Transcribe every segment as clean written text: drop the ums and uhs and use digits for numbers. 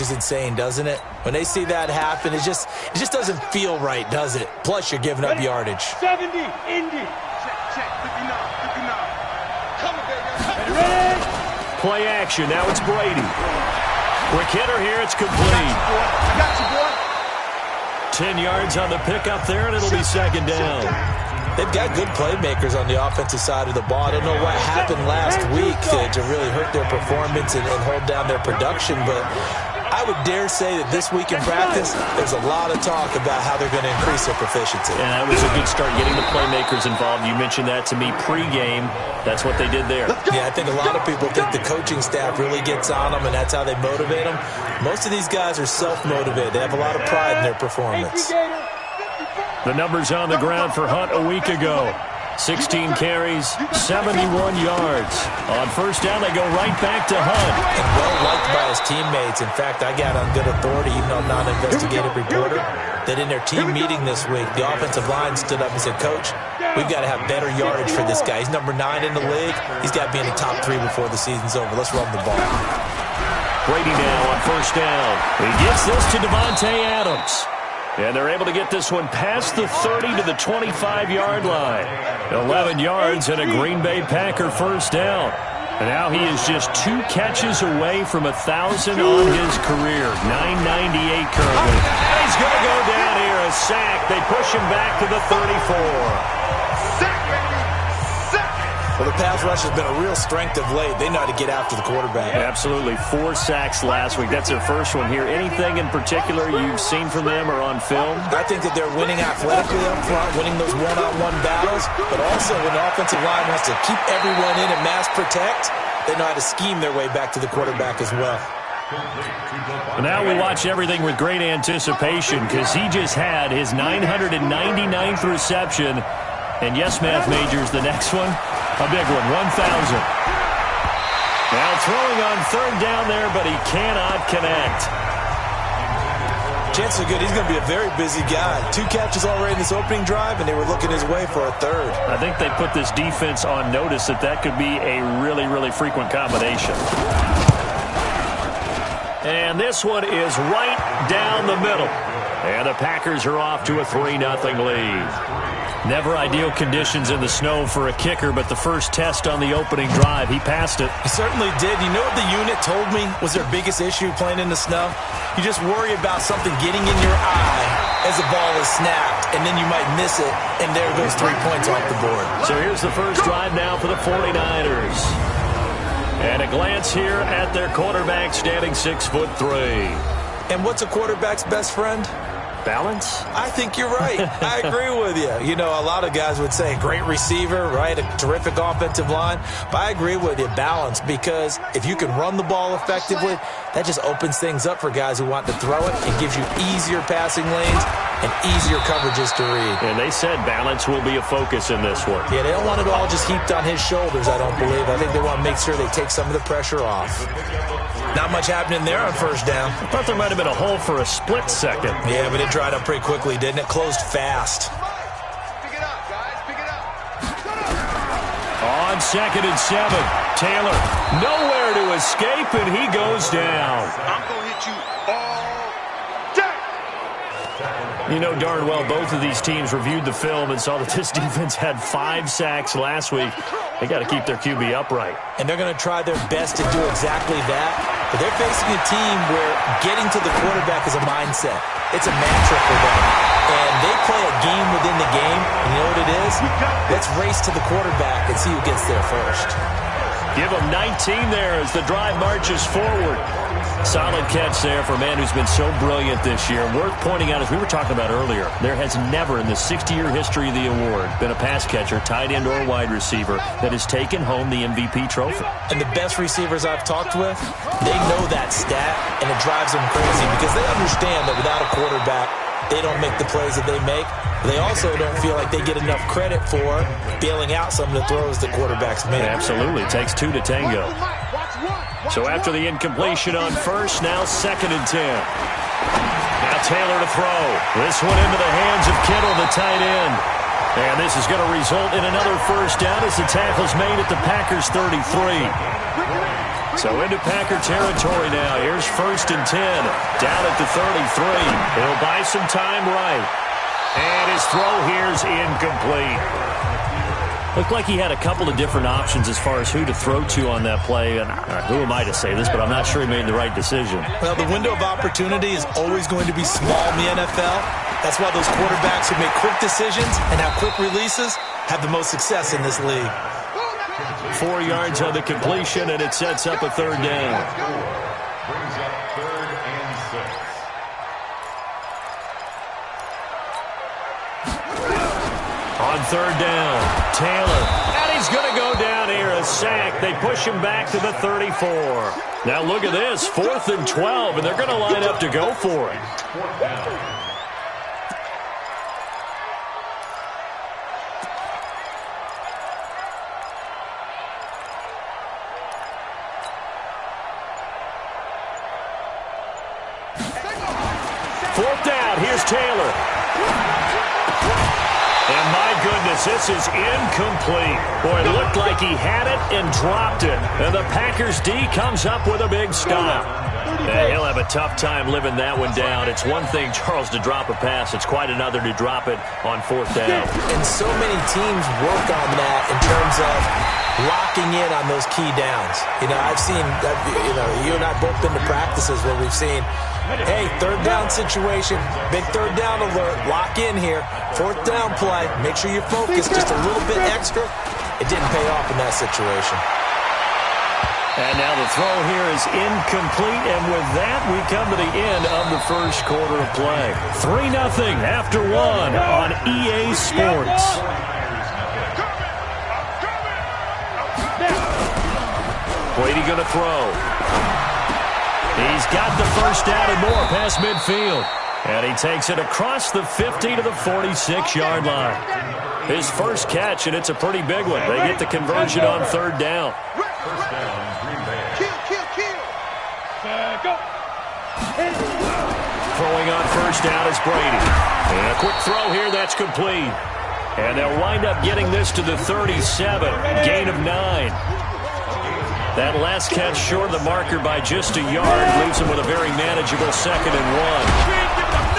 is insane, doesn't it? When they see that happen, it just doesn't feel right, does it? Plus, you're giving up yardage. 70, Indy. Check, 59. Come on, baby. Ready? Play action. Now it's Brady. Quick hitter here. It's complete. I got you, boy. 10 yards on the pickup there, and it'll be second down. They've got good playmakers on the offensive side of the ball. I don't know what happened last week to really hurt their performance and hold down their production, but I would dare say that this week in practice, there's a lot of talk about how they're going to increase their proficiency. And that was a good start, getting the playmakers involved. You mentioned that to me pregame. That's what they did there. Yeah, I think a lot of people think the coaching staff really gets on them, and that's how they motivate them. Most of these guys are self-motivated. They have a lot of pride in their performance. The numbers on the ground for Hunt a week ago. 16 carries, 71 yards. On first down, they go right back to Hunt. And well-liked by his teammates. In fact, I got on good authority, even though I'm not an investigative reporter, that in their team meeting this week, the offensive line stood up and said, Coach, we've got to have better yardage for this guy. He's number 9 in the league. He's got to be in the top 3 before the season's over. Let's run the ball. Brady now on first down. He gets this to Devontae Adams. And they're able to get this one past the 30 to the 25-yard line. 11 yards and a Green Bay Packer first down. And now he is just 2 catches away from 1,000 on his career. 998 currently. And he's going to go down here, a sack. They push him back to the 34. Well, the pass rush has been a real strength of late. They know how to get after the quarterback. Absolutely. 4 sacks last week. That's their first one here. Anything in particular you've seen from them or on film? I think that they're winning athletically up front, winning those one-on-one battles, but also when the offensive line wants to keep everyone in and mass protect, they know how to scheme their way back to the quarterback as well. Now we watch everything with great anticipation because he just had his 999th reception. And yes, math majors, the next one, a big one, 1,000. Now throwing on third down there, but he cannot connect. Chances are good he's going to be a very busy guy. 2 catches already in this opening drive, and they were looking his way for a third. I think they put this defense on notice that could be a really, really frequent combination. And this one is right down the middle. And the Packers are off to a 3-0 lead. Never ideal conditions in the snow for a kicker, but the first test on the opening drive, he passed it. He certainly did. You know what the unit told me was their biggest issue playing in the snow? You just worry about something getting in your eye as the ball is snapped, and then you might miss it, and there goes 3 points off the board. So here's the first drive now for the 49ers. And a glance here at their quarterback standing 6'3". And what's a quarterback's best friend? Balance? I think you're right. I agree with you. You know, a lot of guys would say great receiver, right? A terrific offensive line. But I agree with you, balance, because if you can run the ball effectively, that just opens things up for guys who want to throw it and gives you easier passing lanes and easier coverages to read. And they said balance will be a focus in this one. Yeah, they don't want it all just heaped on his shoulders, I don't believe. I think they want to make sure they take some of the pressure off. Not much happening there on first down. I thought there might have been a hole for a split second. Yeah, but it dried up pretty quickly, didn't it? Closed fast. Pick it up, guys. Pick it up. On 2nd and 7, Taylor nowhere to escape, and he goes down. I'm going to hit you all day. You know darn well both of these teams reviewed the film and saw that this defense had 5 sacks last week. They got to keep their QB upright. And they're going to try their best to do exactly that. But they're facing a team where getting to the quarterback is a mindset. It's a mantra for them. And they play a game within the game. And you know what it is? Let's race to the quarterback and see who gets there first. Give them 19 there as the drive marches forward. Solid catch there for a man who's been so brilliant this year. Worth pointing out, as we were talking about earlier, there has never in the 60-year history of the award been a pass catcher, tight end, or wide receiver that has taken home the MVP trophy. And the best receivers I've talked with, they know that stat, and it drives them crazy because they understand that without a quarterback, they don't make the plays that they make. They also don't feel like they get enough credit for bailing out some of the throws the quarterbacks make. Absolutely. It takes 2 to tango. So after the incompletion on first, now 2nd and 10. Now Taylor to throw. This one into the hands of Kittle, the tight end. And this is going to result in another first down as the tackle's made at the Packers 33. So into Packer territory now. Here's 1st and 10. Down at the 33. He'll buy some time right. And his throw here's incomplete. Looked like he had a couple of different options as far as who to throw to on that play. And who am I to say this, but I'm not sure he made the right decision. Well, the window of opportunity is always going to be small in the NFL. That's why those quarterbacks who make quick decisions and have quick releases have the most success in this league. 4 yards on the completion, and it sets up a 3rd down. Brings up 3rd and 6. On 3rd down, Taylor. And he's going to go down here, a sack. They push him back to the 34. Now look at this, 4th and 12, and they're going to line up to go for it. 4th down. Here's Taylor. And my goodness, this is incomplete. Boy, it looked like he had it and dropped it. And the Packers D comes up with a big stop. And he'll have a tough time living that one down. It's one thing, Charles, to drop a pass. It's quite another to drop it on 4th down. And so many teams work on that in terms of locking in on those key downs. You know, I've seen, you and I both been to practices where we've seen, hey, 3rd down situation, big 3rd down alert, lock in here, 4th down play, make sure you focus just a little bit extra. It didn't pay off in that situation. And now the throw here is incomplete, and with that, we come to the end of the 1st quarter of play. 3-0 after 1 on EA Sports. Brady going to throw. He's got the 1st down and more past midfield. And he takes it across the 50 to the 46-yard line. His 1st catch, and it's a pretty big one. They get the conversion on 3rd down. 1st down, Green Bay. Kill. Go. Throwing on 1st down is Brady. And a quick throw here, that's complete. And they'll wind up getting this to the 37, gain of 9. That last catch short of the marker by just a yard leaves him with a very manageable 2nd and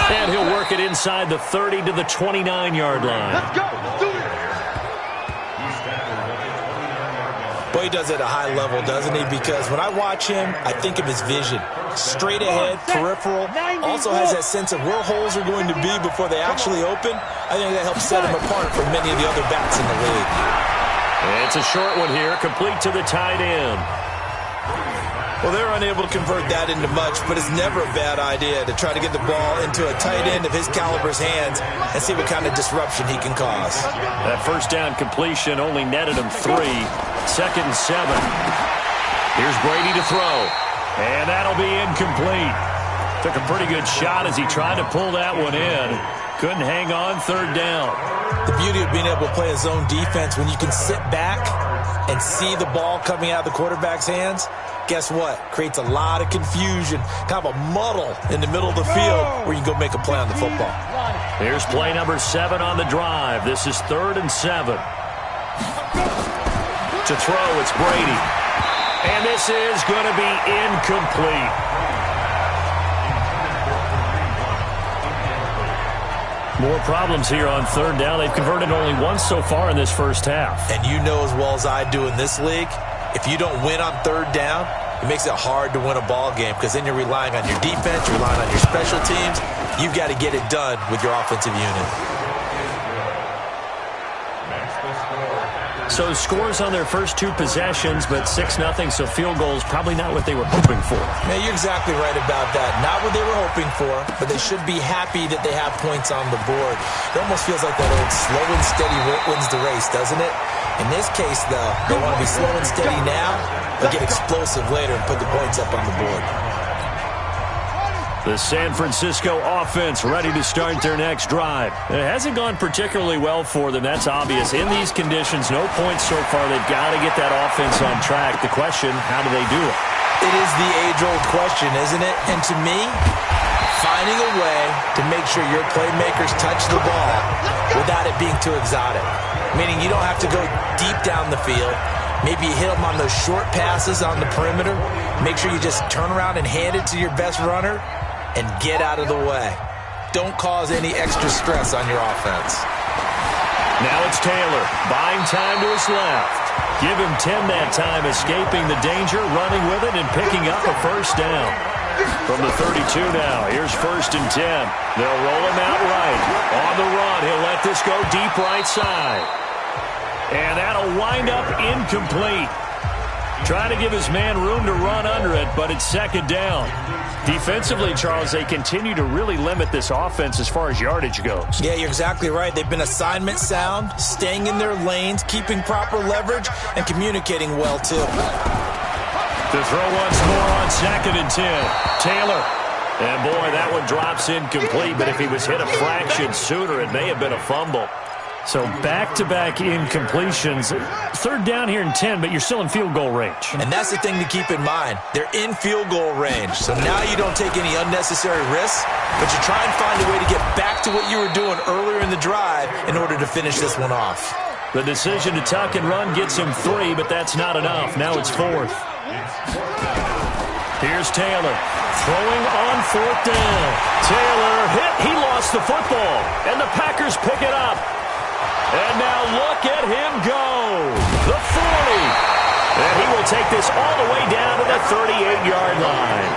1. And he'll work it inside the 30 to the 29-yard line. Let's go. Do it. Boy, he does it at a high level, doesn't he? Because when I watch him, I think of his vision. Straight ahead, peripheral. Also has that sense of where holes are going to be before they actually open. I think that helps set him apart from many of the other backs in the league. It's a short one here, complete to the tight end. Well, they're unable to convert that into much, but it's never a bad idea to try to get the ball into a tight end of his caliber's hands and see what kind of disruption he can cause. That 1st down completion only netted him 3. 2nd and 7. Here's Brady to throw. And that'll be incomplete. Took a pretty good shot as he tried to pull that one in. Couldn't hang on 3rd down. The beauty of being able to play a zone defense when you can sit back and see the ball coming out of the quarterback's hands, guess what? Creates a lot of confusion, kind of a muddle in the middle of the field where you can go make a play on the football. Here's play number 7 on the drive. This is 3rd and 7. To throw, it's Brady. And this is going to be incomplete. More problems here on 3rd down. They've converted only once so far in this 1st half. And you know as well as I do in this league, if you don't win on 3rd down, it makes it hard to win a ball game because then you're relying on your defense, you're relying on your special teams. You've got to get it done with your offensive unit. So scores on their first 2 possessions, but 6-0, so field goals probably not what they were hoping for. Man, you're exactly right about that. Not what they were hoping for, but they should be happy that they have points on the board. It almost feels like that old slow and steady wins the race, doesn't it? In this case, though, they want to be slow and steady now, but get explosive later and put the points up on the board. The San Francisco offense ready to start their next drive. It hasn't gone particularly well for them, that's obvious. In these conditions, no points so far. They've got to get that offense on track. The question, how do they do it? It is the age-old question, isn't it? And to me, finding a way to make sure your playmakers touch the ball without it being too exotic. Meaning you don't have to go deep down the field. Maybe you hit them on those short passes on the perimeter. Make sure you just turn around and hand it to your best runner and get out of the way. Don't cause any extra stress on your offense. Now it's Taylor, buying time to his left. Give him 10 that time, escaping the danger, running with it, and picking up a first down. From the 32 now, here's 1st and 10. They'll roll him out right. On the run, he'll let this go deep right side. And that'll wind up incomplete. Trying to give his man room to run under it, but it's 2nd down. Defensively, Charles, they continue to really limit this offense as far as yardage goes. Yeah, you're exactly right. They've been assignment sound, staying in their lanes, keeping proper leverage, and communicating well, too. To throw once more on 2nd and 10. Taylor. And, boy, that one drops incomplete, but if he was hit a fraction sooner, it may have been a fumble. So back-to-back incompletions. 3rd down here and 10, but you're still in field goal range. And that's the thing to keep in mind. They're in field goal range. So now you don't take any unnecessary risks, but you try and find a way to get back to what you were doing earlier in the drive in order to finish this one off. The decision to tuck and run gets him 3, but that's not enough. Now it's 4th. Here's Taylor throwing on 4th down. Taylor hit. He lost the football, and the Packers pick it up. And now look at him go. The 40. And he will take this all the way down to the 38-yard line.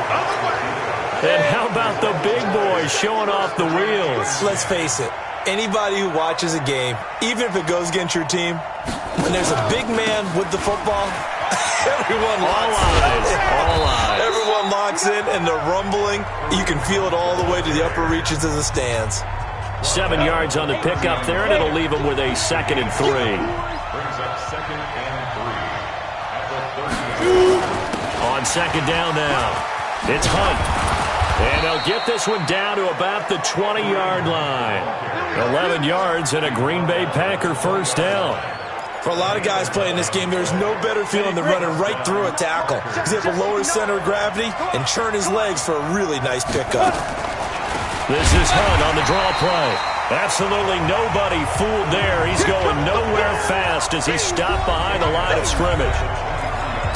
And how about the big boy showing off the wheels? Let's face it. Anybody who watches a game, even if it goes against your team, when there's a big man with the football, everyone locks in. All eyes. Everyone locks in, and the rumbling, you can feel it all the way to the upper reaches of the stands. 7 yards on the pickup there, and it'll leave him with a 2nd and 3. Brings up 2nd and 3 at the 30. On 2nd down now, it's Hunt. And they'll get this one down to about the 20-yard line. 11 yards and a Green Bay Packer first down. For a lot of guys playing this game, there's no better feeling than running right through a tackle. He's able to lower his center of gravity and churn his legs for a really nice pickup. This is Hunt on the draw play. Absolutely nobody fooled there. He's going nowhere fast as he stopped behind the line of scrimmage.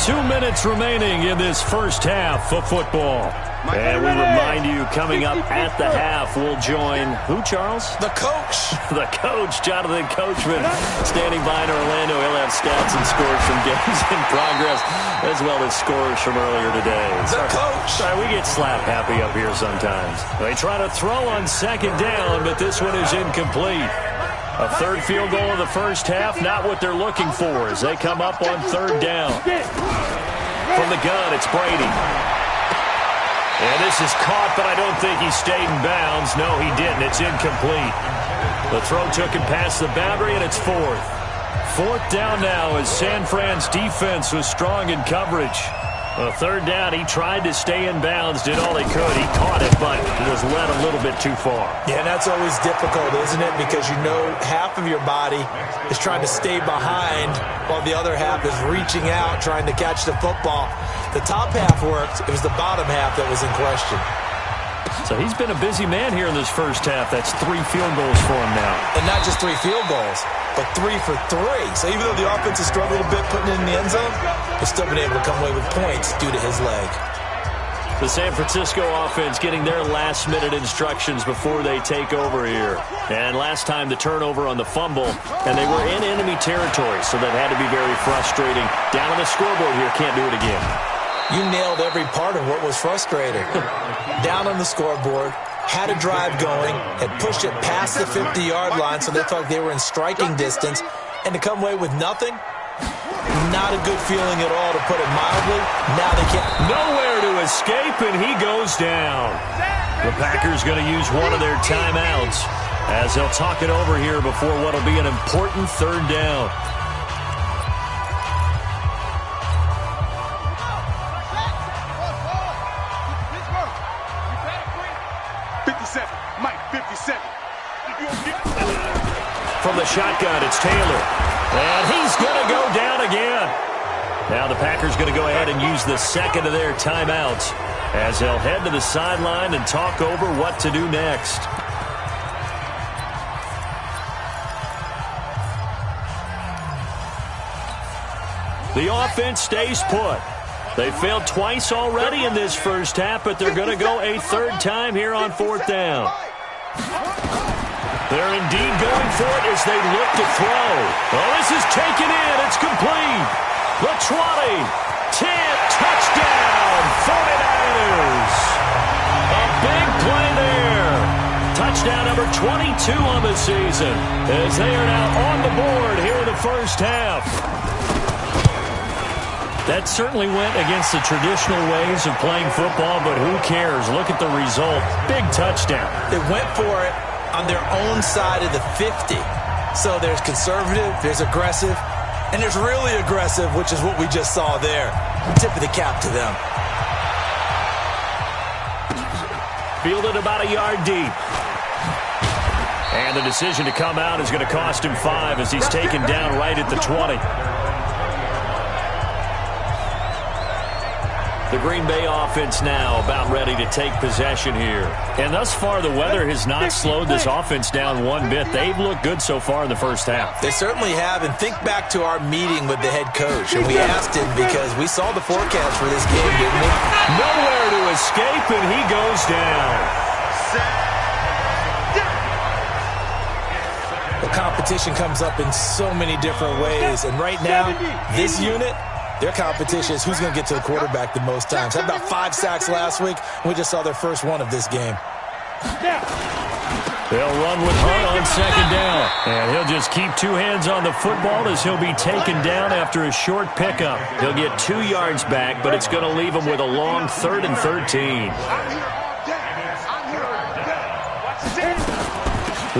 2 minutes remaining in this first half of football. And we remind you, coming up at the half, we'll join who, Charles? The coach. The coach, Jonathan Coachman, standing by in Orlando. He'll have stats and scores from games in progress, as well as scores from earlier today. The coach. Sorry, we get slap happy up here sometimes. They try to throw on 2nd down, but this one is incomplete. A 3rd field goal of the first half, not what they're looking for as they come up on 3rd down. From the gun, it's Brady. And this is caught, but I don't think he stayed in bounds. No, he didn't. It's incomplete. The throw took him past the boundary, and it's 4th. 4th down now as San Fran's defense was strong in coverage. 3rd down, he tried to stay in bounds, did all he could. He caught it, but was led a little bit too far. Yeah, and that's always difficult, isn't it? Because you know half of your body is trying to stay behind while the other half is reaching out, trying to catch the football. The top half worked. It was the bottom half that was in question. So he's been a busy man here in this first half. That's 3 field goals for him now. And not just 3 field goals, but 3 for 3. So even though the offense has struggled a bit putting it in the end zone, they've still been able to come away with points due to his leg. The San Francisco offense getting their last-minute instructions before they take over here. And last time the turnover on the fumble, and they were in enemy territory, so that had to be very frustrating. Down on the scoreboard here, can't do it again. You nailed every part of what was frustrating. Down on the scoreboard, had a drive going, had pushed it past the 50-yard line, so they thought they were in striking distance, and to come away with nothing, not a good feeling at all, to put it mildly. Now they can't. Nowhere to escape, and he goes down. The Packers going to use one of their timeouts as they'll talk it over here before what will be an important 3rd down. From the shotgun, it's Taylor. And he's going to go down again. Now the Packers going to go ahead and use the 2nd of their timeouts as they'll head to the sideline and talk over what to do next. The offense stays put. They failed twice already in this first half, but they're going to go a third time here on fourth down. They're indeed going for it as they look to throw. Oh, this is taken in. It's complete. The 20, 10, touchdown, 49ers. A big play there. Touchdown number 22 on the season as they are now on the board here in the first half. That certainly went against the traditional ways of playing football, but who cares? Look at the result. Big touchdown. They went for it on their own side of the 50. So there's conservative, there's aggressive, and there's really aggressive, which is what we just saw there. Tip of the cap to them. Fielded about a yard deep. And the decision to come out is going to cost him 5 as he's taken down right at the 20. The Green Bay offense now about ready to take possession here. And thus far, the weather has not slowed this offense down one bit. They've looked good so far in the first half. They certainly have. And think back to our meeting with the head coach. And we asked him because we saw the forecast for this game, didn't we? Nowhere to escape, and he goes down. The competition comes up in so many different ways. And right now, this unit, their competition is who's going to get to the quarterback the most times. Had about 5 sacks last week. We just saw their first one of this game. They'll run with Hunt on second down. And he'll just keep 2 hands on the football as he'll be taken down after a short pickup. He'll get 2 yards back, but it's going to leave him with a long 3rd and 13.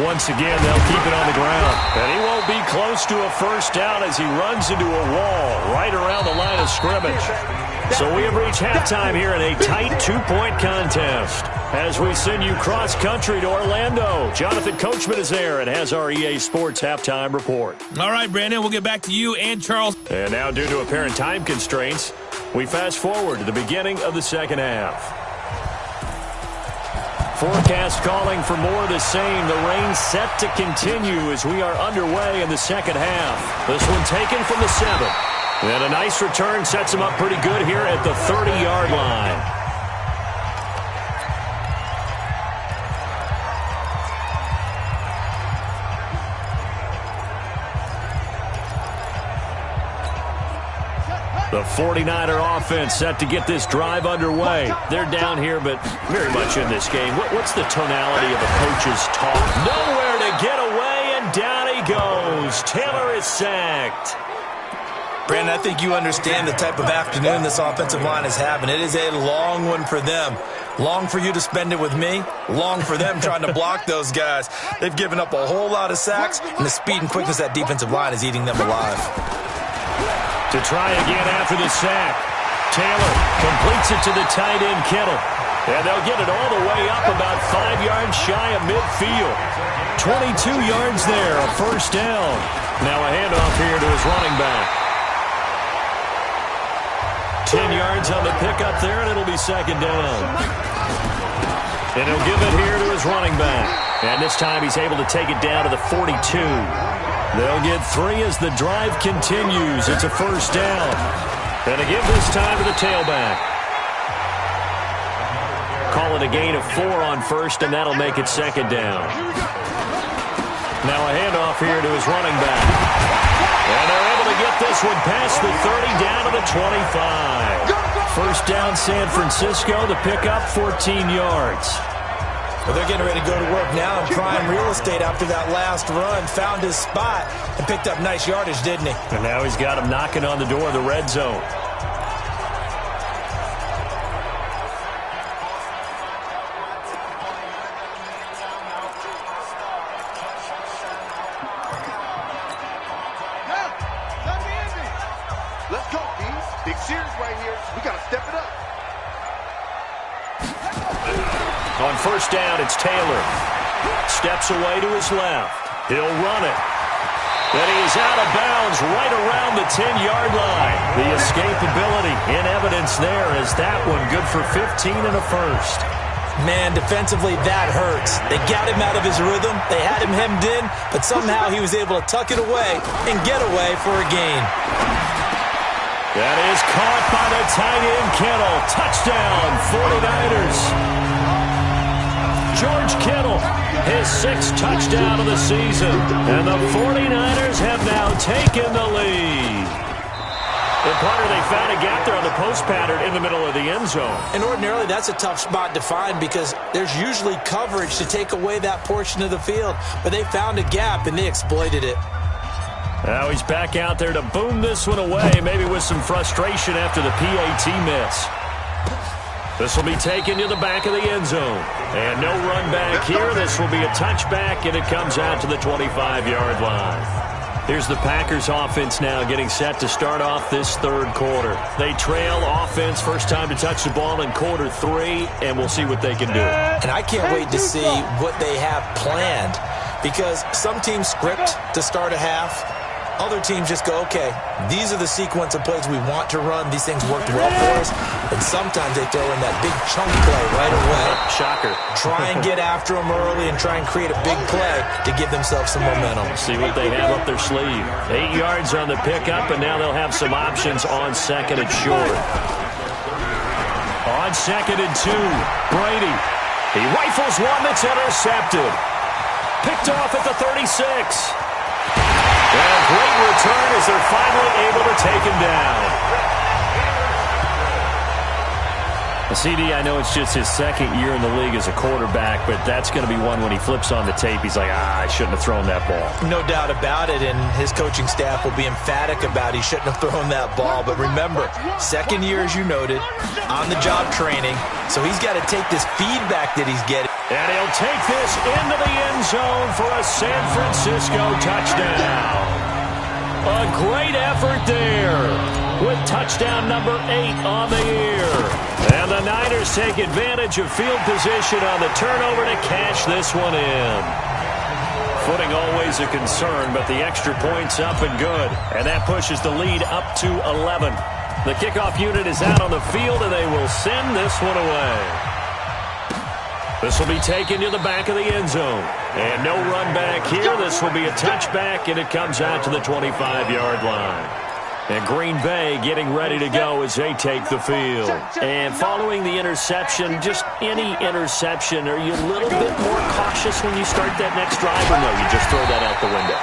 Once again, they'll keep it on the ground. And he won't be close to a first down as he runs into a wall right around the line of scrimmage. So we have reached halftime here in a tight 2-point contest. As we send you cross-country to Orlando, Jonathan Coachman is there and has our EA Sports halftime report. All right, Brandon, we'll get back to you and Charles. And now, due to apparent time constraints, we fast forward to the beginning of the second half. Forecast calling for more of the same. The rain set to continue as we are underway in the second half. This one taken from the 7. And a nice return sets him up pretty good here at the 30-yard line. The 49er offense set to get this drive underway. They're down here, but very much in this game. What's the tonality of a coach's talk? Nowhere to get away, and down he goes. Taylor is sacked. Brandon, I think you understand the type of afternoon this offensive line is having. It is a long one for them. Long for you to spend it with me. Long for them trying to block those guys. They've given up a whole lot of sacks, and the speed and quickness of that defensive line is eating them alive. To try again after the sack. Taylor completes it to the tight end, Kittle. And they'll get it all the way up about 5 yards shy of midfield. 22 yards there, a first down. Now a handoff here to his running back. 10 yards on the pickup there, and it'll be second down. And he'll give it here to his running back. And this time he's able to take it down to the 42. They'll get 3 as the drive continues. It's a first down. And a give this time to the tailback. Call it a gain of 4 on first, and that'll make it second down. Now a handoff here to his running back. And they're able to get this one past the 30 down to the 25. First down San Francisco, the pickup 14 yards. Well, they're getting ready to go to work now in prime real estate after that last run. Found his spot and picked up nice yardage, didn't he? And now he's got him knocking on the door of the red zone. Let's go, D. Big series right here. We got to step it up. On first down, it's Taylor. Steps away to his left. He'll run it. Then he is out of bounds right around the 10-yard line. The escapability in evidence there as that one good for 15 and a first. Man, defensively, that hurts. They got him out of his rhythm. They had him hemmed in, but somehow he was able to tuck it away and get away for a gain. That is caught by the tight end, Kittle. Touchdown, 49ers. George Kittle, his 6th touchdown of the season. And the 49ers have now taken the lead. And Potter, they found a gap there on the post pattern in the middle of the end zone. And ordinarily, that's a tough spot to find because there's usually coverage to take away that portion of the field. But they found a gap, and they exploited it. Now he's back out there to boom this one away, maybe with some frustration after the PAT miss. This will be taken to the back of the end zone. And no run back here. This will be a touchback, and it comes out to the 25-yard line. Here's the Packers offense now getting set to start off this third quarter. They trail offense, first time to touch the ball in quarter 3, and we'll see what they can do. And I can't wait to see what they have planned because some teams script to start a half. Other teams just go, okay, these are the sequence of plays we want to run. These things worked well for us. And sometimes they throw in that big chunk play right away. Shocker. Try and get after them early and try and create a big play to give themselves some momentum. See what they have up their sleeve. 8 yards on the pickup, and now they'll have some options on second and short. On second and 2, Brady. He rifles one that's intercepted. Picked off at the 36. And a great return as they're finally able to take him down. CD, I know it's just his second year in the league as a quarterback, but that's going to be one when he flips on the tape, he's like, I shouldn't have thrown that ball. No doubt about it, and his coaching staff will be emphatic about he shouldn't have thrown that ball. But remember, second year, as you noted, on-the-job training, so he's got to take this feedback that he's getting. And he'll take this into the end zone for a San Francisco touchdown. A great effort there with touchdown number 8 on the year. And the Niners take advantage of field position on the turnover to cash this one in. Footing always a concern, but the extra point's up and good. And that pushes the lead up to 11. The kickoff unit is out on the field, and they will send this one away. This will be taken to the back of the end zone. And no run back here. This will be a touchback, and it comes out to the 25-yard line. And Green Bay getting ready to go as they take the field. And following the interception, just any interception, are you a little bit more cautious when you start that next drive, or no, you just throw that out the window?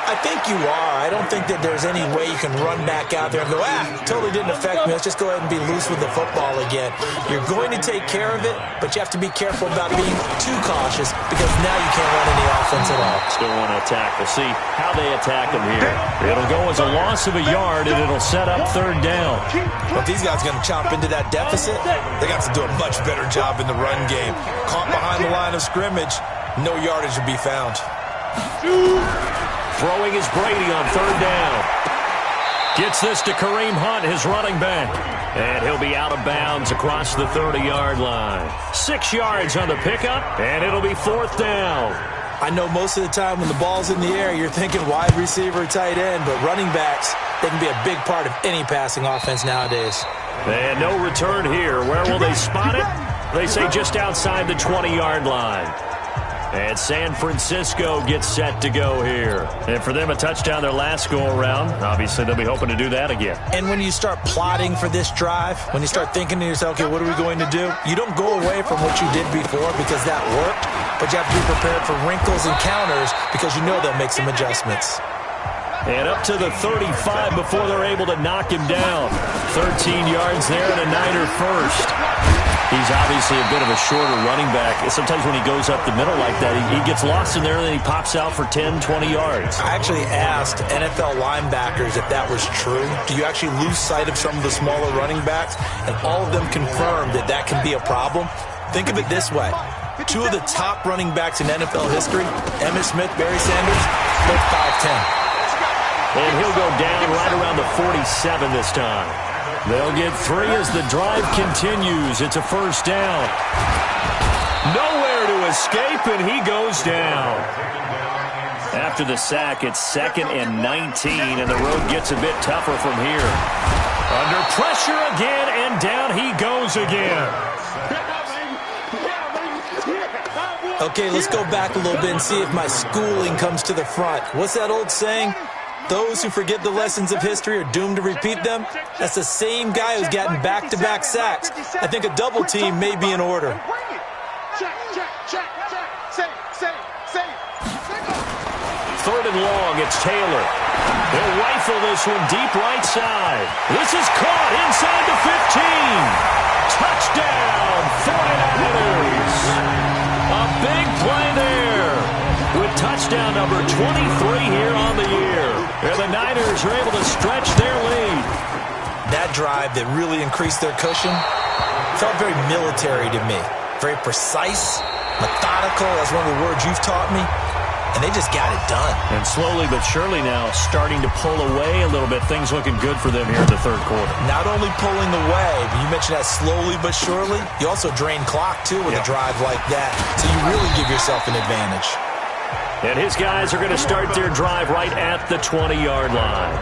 I think you are. I don't think that there's any way you can run back out there and go, totally didn't affect me. Let's just go ahead and be loose with the football again. You're going to take care of it, but you have to be careful about being too cautious because now you can't run any offense at all. Still want to attack. We'll see how they attack them here. It'll go as a loss of a yard, and it'll set up third down. But these guys are going to chomp into that deficit. They got to do a much better job in the run game. Caught behind the line of scrimmage, no yardage to be found. Throwing is Brady on third down. Gets this to Kareem Hunt, his running back. And he'll be out of bounds across the 30-yard line. 6 yards on the pickup, and it'll be fourth down. I know most of the time when the ball's in the air, you're thinking wide receiver, tight end, but running backs, they can be a big part of any passing offense nowadays. And no return here. Where will they spot it? They say just outside the 20-yard line. And San Francisco gets set to go here. And for them, a touchdown their last go-around. Obviously, they'll be hoping to do that again. And when you start plotting for this drive, when you start thinking to yourself, okay, what are we going to do? You don't go away from what you did before because that worked, but you have to be prepared for wrinkles and counters because you know they'll make some adjustments. And up to the 35 before they're able to knock him down. 13 yards there and a Niner first. He's obviously a bit of a shorter running back. Sometimes when he goes up the middle like that, he gets lost in there and then he pops out for 10, 20 yards. I actually asked NFL linebackers if that was true. Do you actually lose sight of some of the smaller running backs? And all of them confirmed that that can be a problem. Think of it this way. 2 of the top running backs in NFL history, Emmitt Smith, Barry Sanders, both 5'10". And he'll go down right around the 47 this time. They'll get 3 as the drive continues. It's a first down. Nowhere to escape, and he goes down. After the sack, it's 2nd and 19, and the road gets a bit tougher from here. Under pressure again, and down he goes again. Okay, let's go back a little bit and see if my schooling comes to the front. What's that old saying? those who forget the lessons of history are doomed to repeat them. That's the same guy who's gotten back-to-back sacks. I think a double team may be in order. Third and long, it's Taylor. They'll rifle this one deep right side. This is caught inside the 15. Touchdown, 49ers. A big play there with touchdown number 23 here on the year. And the Niners are able to stretch their lead. That drive that really increased their cushion felt very military to me. Very precise, methodical. That's one of the words you've taught me. And they just got it done. And slowly but surely now starting to pull away a little bit. Things looking good for them here in the third quarter. Not only pulling away, but you mentioned that slowly but surely. You also drain clock, too, with a drive like that. So you really give yourself an advantage. And his guys are going to start their drive right at the 20-yard line.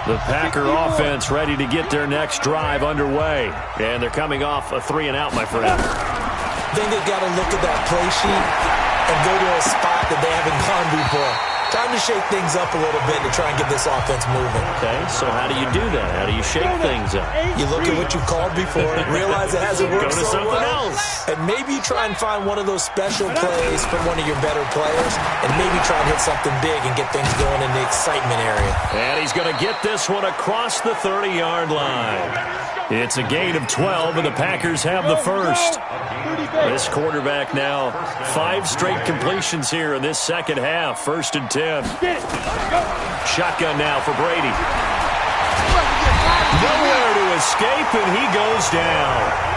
The Packer offense ready to get their next drive underway. And they're coming off a 3-and-out, my friend. I think they've got to look at that play sheet and go to a spot that they haven't gone before. Time to shake things up a little bit to try and get this offense moving. Okay, so how do you do that? How do you shake things up? You look at what you called before, realize it hasn't worked so well. Go to something else. And maybe you try and find one of those special plays from one of your better players, and maybe try and hit something big and get things going in the excitement area. And he's going to get this one across the 30-yard line. It's a gain of 12, and the Packers have the first. This quarterback now, 5 straight completions here in this second half. 1st and 10. Shotgun now for Brady. Nowhere to escape, and he goes down.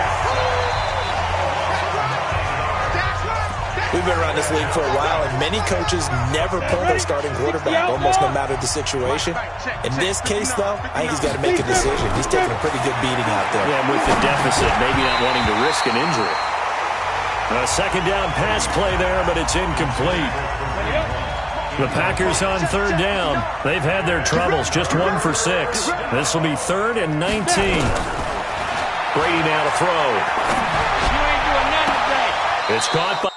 We've been around this league for a while, and many coaches never pull their starting quarterback, almost no matter the situation. In this case, though, I think he's got to make a decision. He's taking a pretty good beating out there. Yeah, with the deficit, maybe not wanting to risk an injury. A second down pass play there, but it's incomplete. The Packers on 3rd down. They've had their troubles, just 1 for 6. This will be 3rd and 19. Brady now to throw. It's caught by...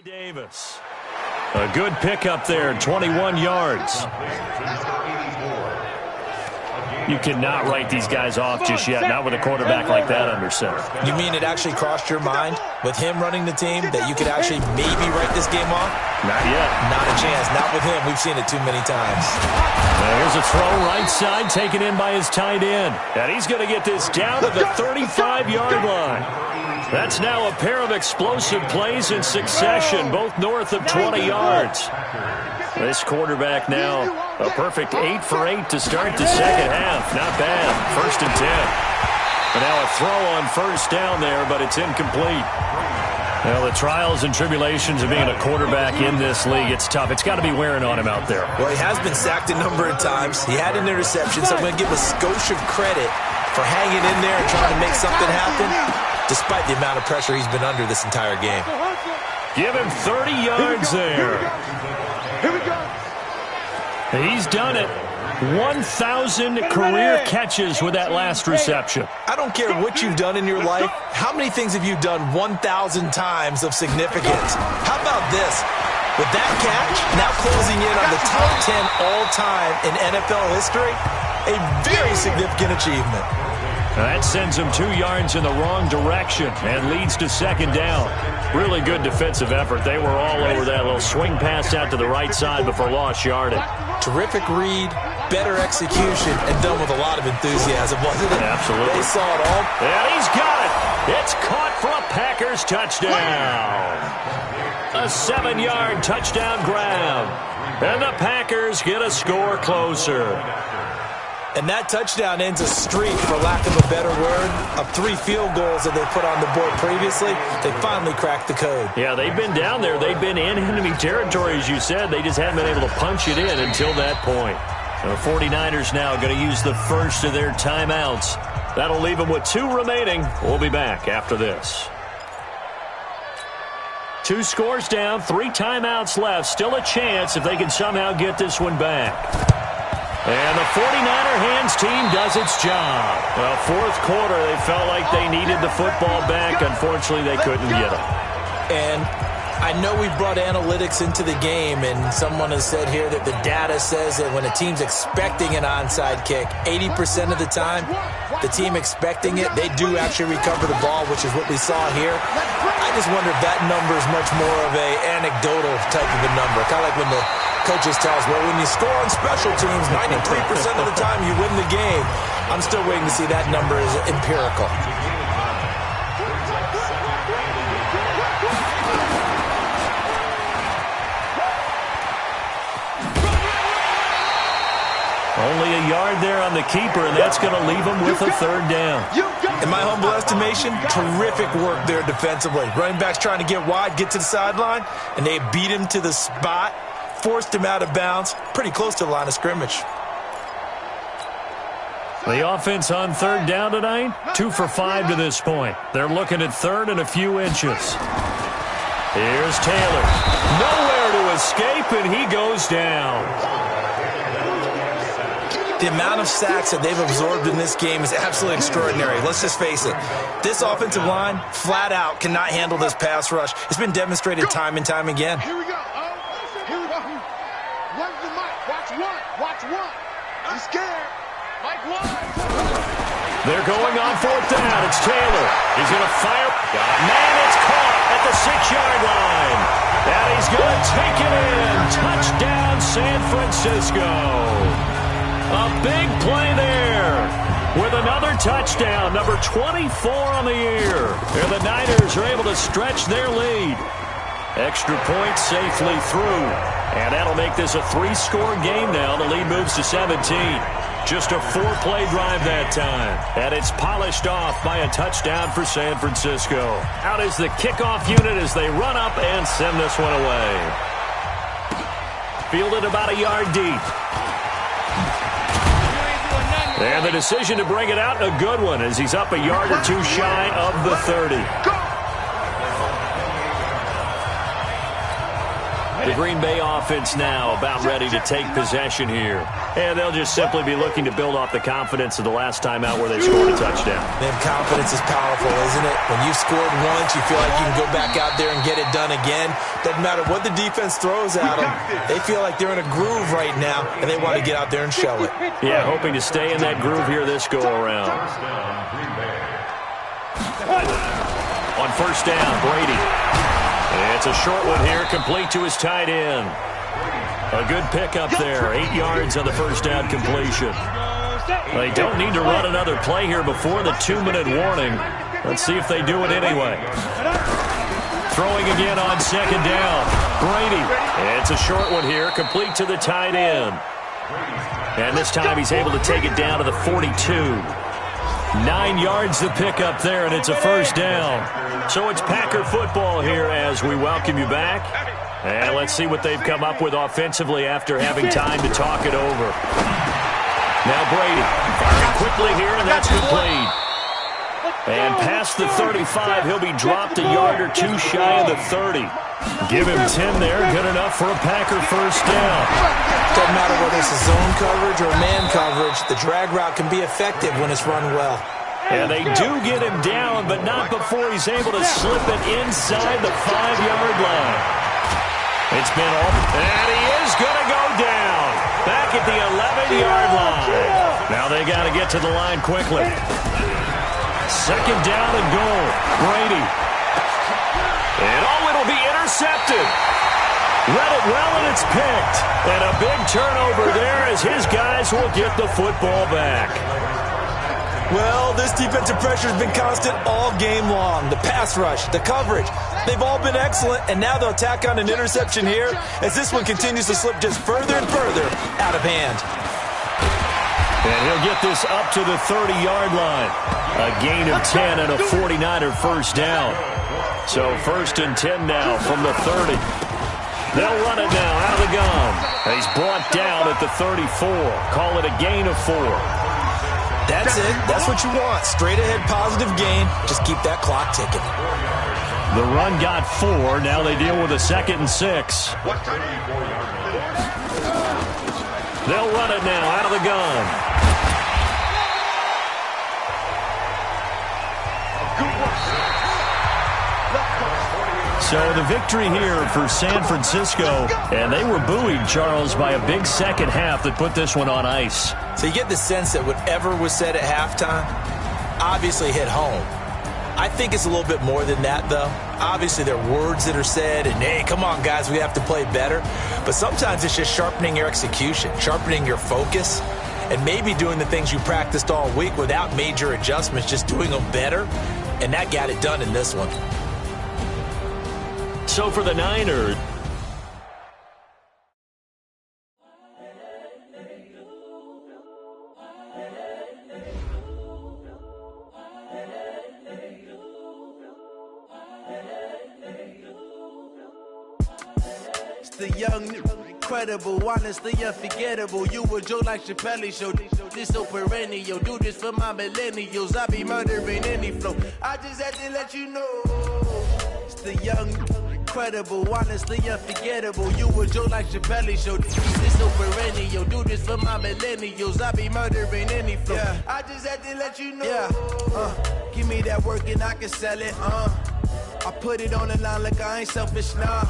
Davis. A good pickup there, 21 yards. You cannot write these guys off just yet, not with a quarterback like that under center. You mean it actually crossed your mind with him running the team that you could actually maybe write this game off? Not yet. Not a chance. Not with him. We've seen it too many times. There's a throw right side taken in by his tight end. And he's going to get this down to the 35-yard line. That's now a pair of explosive plays in succession, both north of 20 yards. This quarterback now a perfect 8 for 8 to start the second half. Not bad. 1st and 10. And now a throw on 1st down there, but it's incomplete. Well, the trials and tribulations of being a quarterback in this league, it's tough. It's got to be wearing on him out there. Well, he has been sacked a number of times. He had an interception, so I'm going to give a skosh of credit for hanging in there and trying to make something happen, despite the amount of pressure he's been under this entire game. Give him 30 yards there. Here we go. He's done it. 1,000 career catches with that last reception. I don't care what you've done in your life. How many things have you done 1,000 times of significance? How about this? With that catch, now closing in on the top 10 all-time in NFL history, a very significant achievement. That sends him 2 yards in the wrong direction and leads to second down. Really good defensive effort. They were all over that little swing pass out to the right side before lost yardage. Terrific read, better execution, and done with a lot of enthusiasm, wasn't it? Absolutely. They saw it all. And he's got it. It's caught for a Packers touchdown. A 7-yard touchdown grab. And the Packers get a score closer. And that touchdown ends a streak, for lack of a better word, of 3 field goals that they put on the board previously. They finally cracked the code. Yeah, they've been down there. They've been in enemy territory, as you said. They just haven't been able to punch it in until that point. And the 49ers now going to use the first of their timeouts. That'll leave them with 2 remaining. We'll be back after this. 2 scores down, 3 timeouts left. Still a chance if they can somehow get this one back. And the 49er hands team does its job. Well, fourth quarter, they felt like they needed the football back. Unfortunately, they couldn't get it. And I know we brought analytics into the game, and someone has said here that the data says that when a team's expecting an onside kick, 80% of the time, the team expecting it, they do actually recover the ball, which is what we saw here. I just wonder if that number is much more of a anecdotal type of a number. Kind of like when the coaches tell us, well, when you score on special teams, 93% of the time you win the game. I'm still waiting to see that number is empirical. Only a yard there on the keeper, and that's going to leave him with a third down. In my humble estimation, terrific work there defensively. Running backs trying to get wide, get to the sideline, and they beat him to the spot, forced him out of bounds, pretty close to the line of scrimmage. The offense on third down tonight, 2 for 5 to this point. They're looking at third and a few inches. Here's Taylor. Nowhere to escape, and he goes down. The amount of sacks that they've absorbed in this game is absolutely extraordinary. Let's just face it. This offensive line, flat out, cannot handle this pass rush. It's been demonstrated time and time again. Here we go. Here we go. Where's the mic? Watch one. Watch one. He's scared. Mike one. They're going on fourth down. It's Taylor. He's going to fire. Got a man. It's caught at the 6-yard line. And he's going to take it in. Touchdown, San Francisco. A big play there with another touchdown, number 24 on the year. And the Niners are able to stretch their lead. Extra point safely through. And that'll make this a 3-score game now. The lead moves to 17. Just a 4-play drive that time. And it's polished off by a touchdown for San Francisco. Out is the kickoff unit as they run up and send this one away. Fielded about a yard deep. And the decision to bring it out, a good one, as he's up a yard or 2 shy of the 30. The Green Bay offense now about ready to take possession here. And they'll just simply be looking to build off the confidence of the last time out where they scored a touchdown. Man, confidence is powerful, isn't it? When you've scored once, you feel like you can go back out there and get it done again. Doesn't matter what the defense throws at them. They feel like they're in a groove right now, and they want to get out there and show it. Yeah, hoping to stay in that groove here this go-around. On first down, Brady. It's a short one here, complete to his tight end. A good pickup there, 8 yards on the first down completion. They don't need to run another play here before the 2-minute warning. Let's see if they do it anyway. Throwing again on second down, Brady. It's a short one here, complete to the tight end. And this time he's able to take it down to the 42. 9 yards to pick up there, and it's a first down. So it's Packer football here as we welcome you back. And let's see what they've come up with offensively after having time to talk it over. Now Brady firing quickly here, and that's complete. And past the 35, he'll be dropped a yard or 2 shy of the 30. Give him 10 there, good enough for a Packer first down. Doesn't matter whether it's a zone coverage or man coverage, the drag route can be effective when it's run well. And they do get him down, but not before he's able to slip it inside the 5-yard line. It's been off, and he is going to go down. Back at the 11-yard line. Now they got to get to the line quickly. Second down and goal. Brady. And it'll be intercepted. Read it well, and it's picked. And a big turnover there as his guys will get the football back. Well, this defensive pressure has been constant all game long. The pass rush, the coverage, they've all been excellent, and now they'll tack on an interception here as this one continues to slip just further and further out of hand. And he'll get this up to the 30-yard line. A gain of 10 and a 49er first down. So 1st and 10 now from the 30. They'll run it now out of the gun. He's brought down at the 34. Call it a gain of 4. That's it. That's what you want. Straight ahead positive gain. Just keep that clock ticking. The run got 4. Now they deal with a 2nd and 6. They'll run it now out of the gun. So the victory here for San Francisco, and they were buoyed, Charles, by a big second half that put this one on ice. So you get the sense that whatever was said at halftime obviously hit home. I think it's a little bit more than that, though. Obviously, there are words that are said, and, hey, come on, guys, we have to play better. But sometimes it's just sharpening your execution, sharpening your focus, and maybe doing the things you practiced all week without major adjustments, just doing them better. And that got it done in this one. So for the Niners, it's the young, incredible, honestly unforgettable. You a Joe like Chappelle show. This so perennial. Do this for my millennials. I be murdering any flow. I just had to let you know. It's the young, incredible, honestly unforgettable. You a Joe like Chappelle show. This so perennial. Do this for my millennials. I be murdering any flow. Yeah. I just had to let you know. Yeah. Give me that work and I can sell it. I put it on the line like I ain't selfish, nah.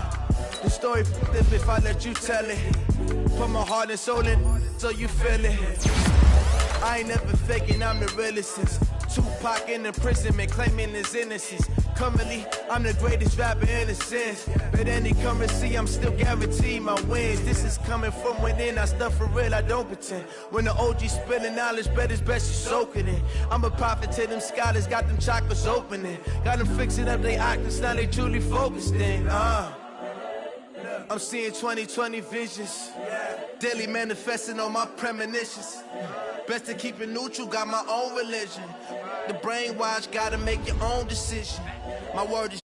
The story flip if I let you tell it. Put my heart and soul in so you feel it. I ain't never faking, I'm the realest since Tupac in imprisonment, claiming his innocence. Currently, I'm the greatest rapper in a sense. But any currency, I'm still guaranteed my wins. This is coming from within, I stuff for real, I don't pretend. When the OG spilling knowledge, bet it's best you soak it in. I'm a prophet to them scholars, got them chakras opening. Got them fixing up they octaves, now they truly focused in. I'm seeing 2020 visions. Daily manifesting on my premonitions. Best to keep it neutral, got my own religion. The brainwash, gotta make your own decision. My word is